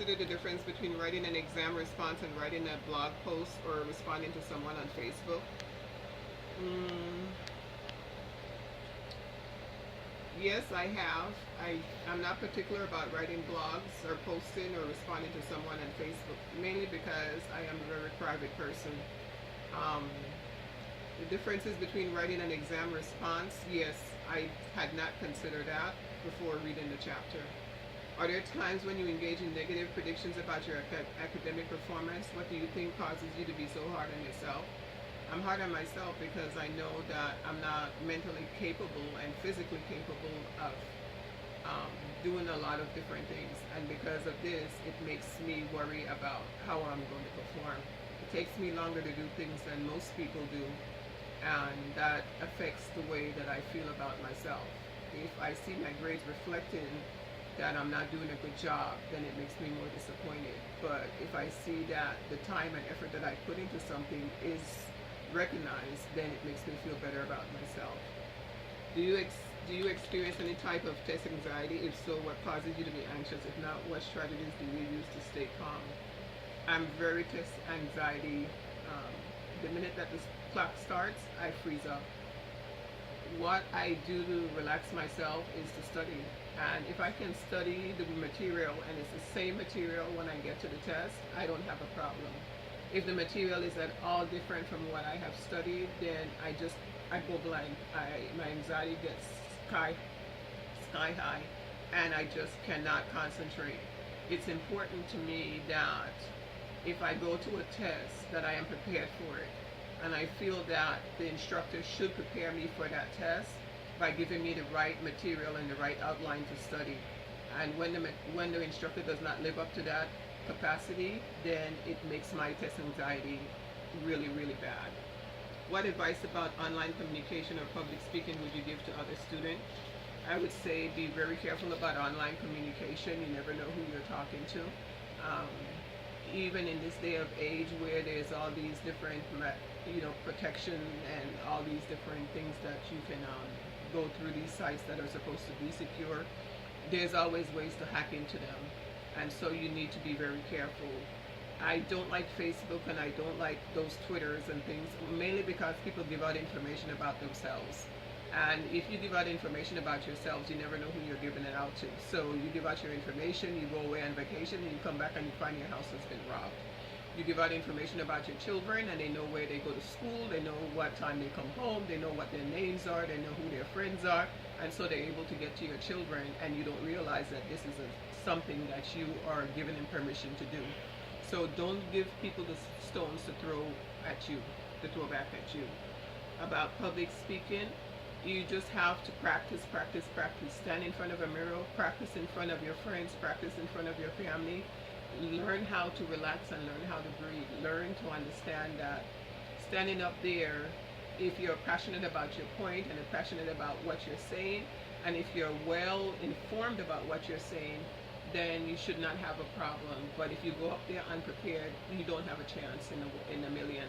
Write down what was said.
consider the difference between writing an exam response and writing a blog post or responding to someone on Facebook? Mm, yes, I have. I'm not particular about writing blogs or posting or responding to someone on Facebook, mainly because I am a very private person. Um, the differences between writing an exam response, yes, I had not considered that before reading the chapter. Are there times when you engage in negative predictions about your academic performance? What do you think causes you to be so hard on yourself? I'm hard on myself because I know that I'm not mentally capable and physically capable of um, doing a lot of different things. And because of this, it makes me worry about how I'm going to perform. It takes me longer to do things than most people do, and that affects the way that I feel about myself. If I see my grades reflecting that I'm not doing a good job, then it makes me more disappointed. But if I see that the time and effort that I put into something is recognized, then it makes me feel better about myself. Do you experience any type of test anxiety? If so, what causes you to be anxious? If not, what strategies do you use to stay calm? I'm very test anxiety. Um, the minute that the clock starts, I freeze up. What I do to relax myself is to study. And if I can study the material and it's the same material when I get to the test, I don't have a problem. If the material is at all different from what I have studied, then I go blank. My anxiety gets sky high, and I just cannot concentrate. It's important to me that if I go to a test, that I am prepared for it. And I feel that the instructor should prepare me for that test by giving me the right material and the right outline to study. And when the instructor does not live up to that capacity, then it makes my test anxiety really, really bad. What advice about online communication or public speaking would you give to other students? I would say be very careful about online communication. You never know who you're talking to. Um, Even in this day of age where there's all these different, protection and all these different things that you can go through these sites that are supposed to be secure, there's always ways to hack into them. And so you need to be very careful. I don't like Facebook and I don't like those Twitters and things, mainly because people give out information about themselves. And if you give out information about yourselves, you never know who you're giving it out to. So you give out your information, you go away on vacation, and you come back and you find your house has been robbed. You give out information about your children, and they know where they go to school, they know what time they come home, they know what their names are, they know who their friends are, and so they're able to get to your children, and you don't realize that this is something that you are giving them permission to do. So don't give people the stones to throw back at you. About public speaking, you just have to practice. Stand in front of a mirror, practice in front of your friends, practice in front of your family. Learn how to relax and learn how to breathe. Learn to understand that standing up there, if you're passionate about your point and you're passionate about what you're saying, and if you're well informed about what you're saying, then you should not have a problem. But if you go up there unprepared, you don't have a chance in a million.